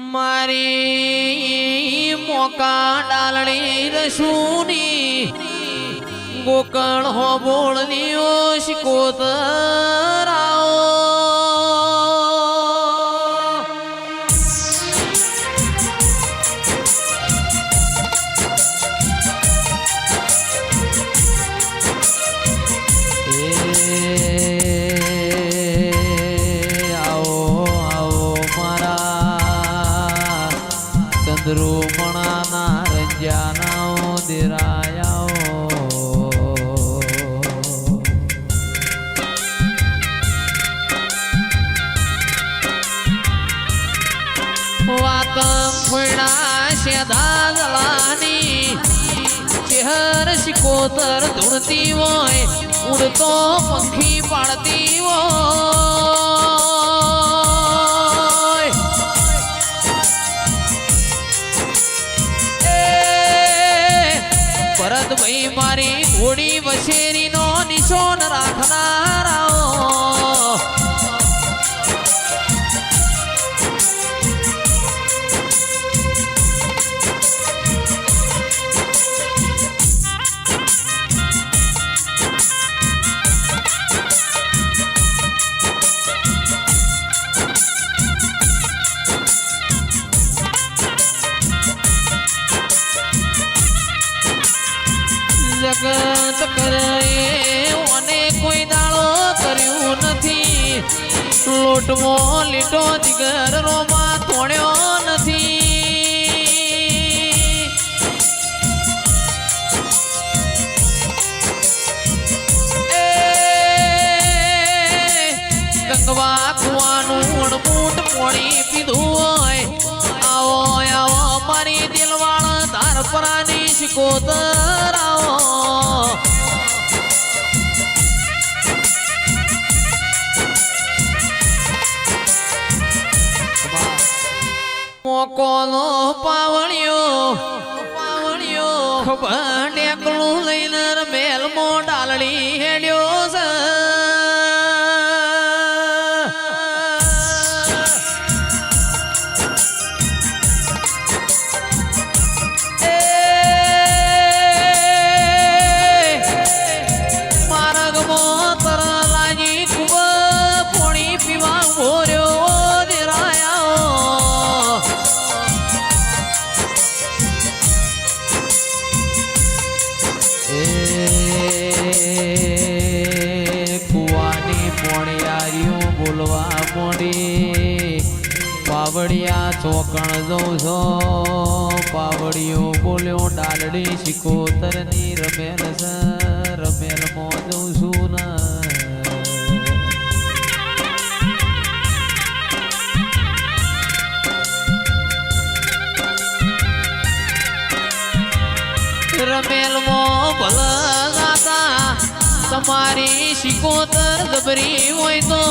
મારી મોકા ડાલડી રસુની ગોકળ હો બોળનીઓ શિકોતરાઓ ચંદ્રુમણા રંજાના દેરાયા વાત ફોડા સેદા જલાની ચહેર શિકોતર ધૂણતી હોય ઉડતો પંખી પાડતી હોય ભરતભાઈ મારી ઘોડી વછેરી નો નિશાન રાખનારાઓ જગત કરે ઓને કોઈ દાળો કર્યું નથી લોટમો લીટો દિગર રોમાં તોડ્યો નથી ગંગવા કુવાનું અણમૂટ પોણી પીધું હોય આવો આવો મારી દિલવાળ ધારપરાની શિકોતરાઓ મોકોનો પાવણિયો ખબર ટેકલું લઈને મેલમો ડાલડી હેડ્યો છે બોલવા મોડી પાવડિયા ચોકણ જઉં છો પાવડિયો બોલ્યો ડાલડી શિકોતરની રમેલ છે રમેલ માં જઉં છું ને રમેલ માં ભલા ગાતા તમારી શિકોતર જબરી હોય તો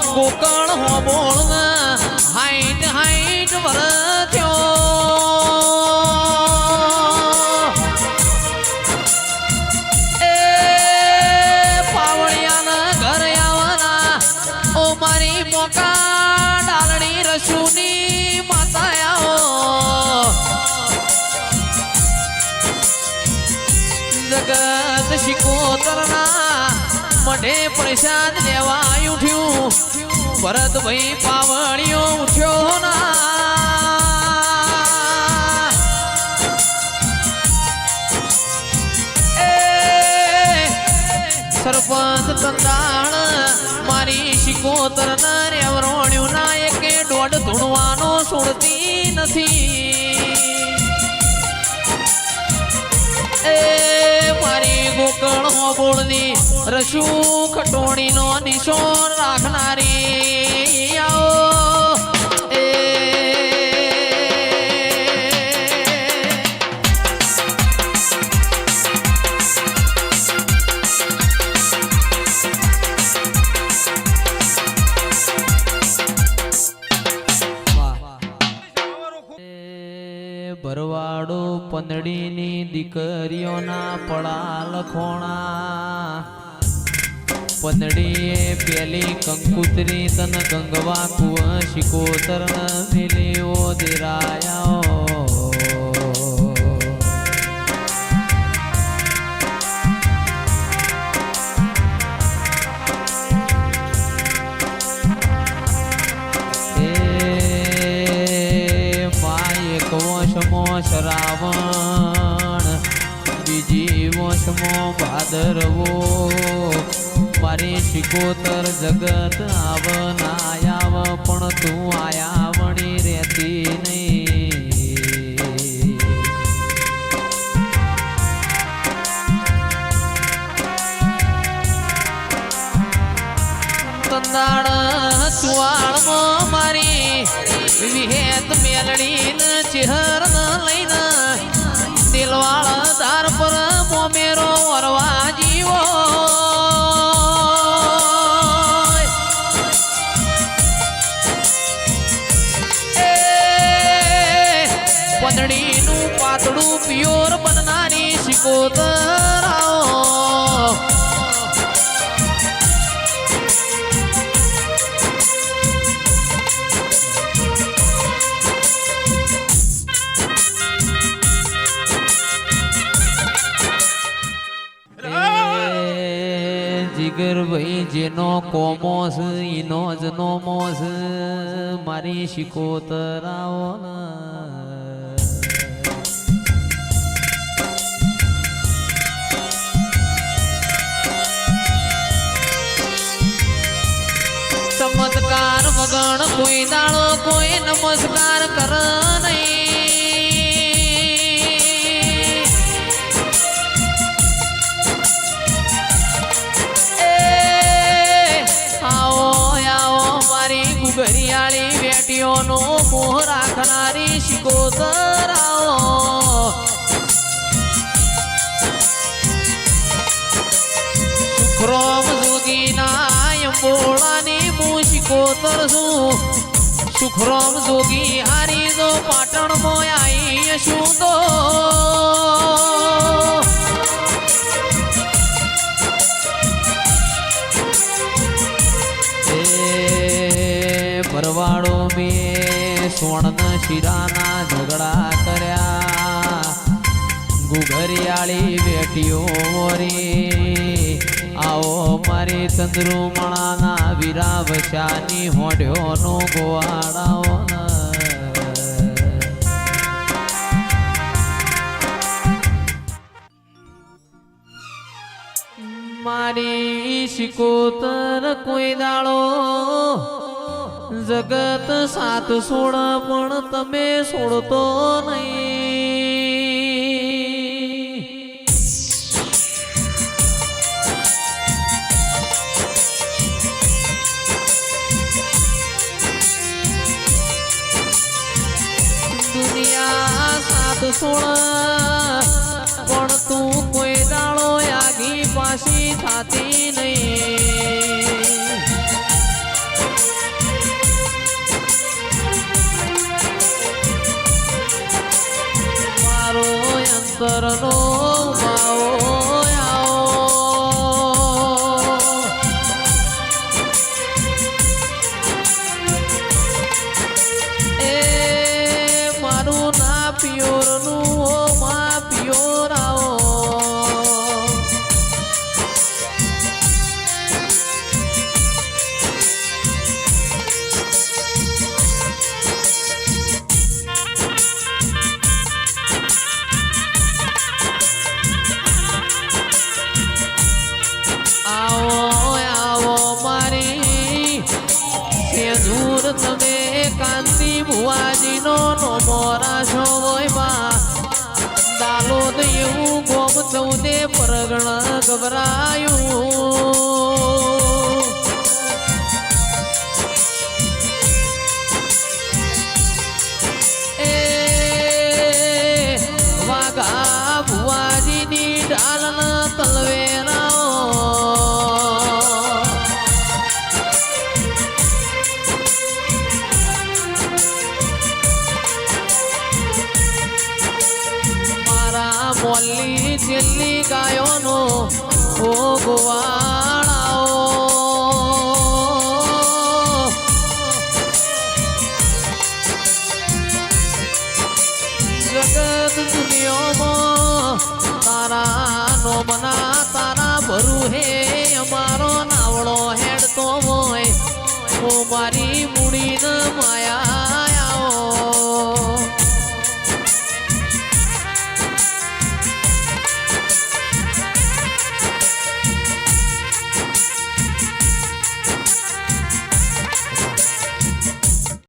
ગોકળ હો બોળ હાઈટ હાઈટ વરથ્યો એ પાવળિયાના ઘર આવવાના ઓ મારી મોકા ડાલડી રસુની માતા આવો જગત શિકોતરના મઢે પ્રસાદ લેવા ઉઠ્યું ભરતભાઈ પાવળિયો ઉઠ્યો ના એ સરપંચ તંદાણ મારી શિકોતરના રેવરોણ્યું ના એકે દોઢ ધૂણવાનો છોડતી નથી એ મારી ગોકળ હોબોળની રસુ ખટોણી નો નિશાન રાખનારી આવો એ ભરવાડો પંદડીની દીકરીઓના પડા લખોણા પંદડીએ પેલી કંકુતરી તન ગંગવા કુવ શિકોતર મિલ્યો દેરાયા શ્રાવણ બીજી મોસમો ભાદરવો મારી શિકોતર જગત આવ ના આવ પણ તું આયા વણી રહેતી નહીં તંદાળ સુવાળમાં મારી વિહેત મેલડીન ચિહર લઈને દિલવાળ દાર પર મોમેરો વરવા જીવો પંદડીનું પાતળું પિયોર બનનારી શિકોતર જીગર ભાઈ જેનો કોમોસ ઈનો જ નો મોસ મારી શિકોતર આવો ચમત્કાર વગણ કોઈ દાડો કોઈ નમસ્કાર કર નહીં ઘરિયાળી બેટીઓનો મોહ રાખનારી શિકોતર સુખરોમ જોગીના અંબોળાની હું શિકોતર છું સુખરોમ જોગી હારી જો પાટણમાં આવી શું તો ભરવાડો મેં સ્વર્ણ શિરાના ઝઘડા કર્યા ગુઘરિયાળી બેટીઓ રે આવો મારી ચંદ્રુમણાના વીરા વશાની હોડ્યોનો ગોવાડાઓ મારી શિકોતર કોઈ દાડો જગત સાત સોળ પણ તમે છોડતો નહીં દુનિયા સાત સોળ પણ તું કોઈ દાડો આગી પાછી થાતી નહીં અંતરનો માવો એ મારું ના પિયોરનું મા પિયોર તમે કાંતિ ભુવાજીનો નોમો રાશો વયમાં દાલોદ એવું ગોમ ચૌદે પરગણ ગભરાયું એ વાઘા ભુવાજીની ડાલના તલવેરા મોલ્લી છેલ્લી ગાયોનો ઓ ગોવાળાઓ જગત દુનિયામાં તારા નો બના તારા ભરું હે અમારો નાવડો હેડતો હોય ઓ મારી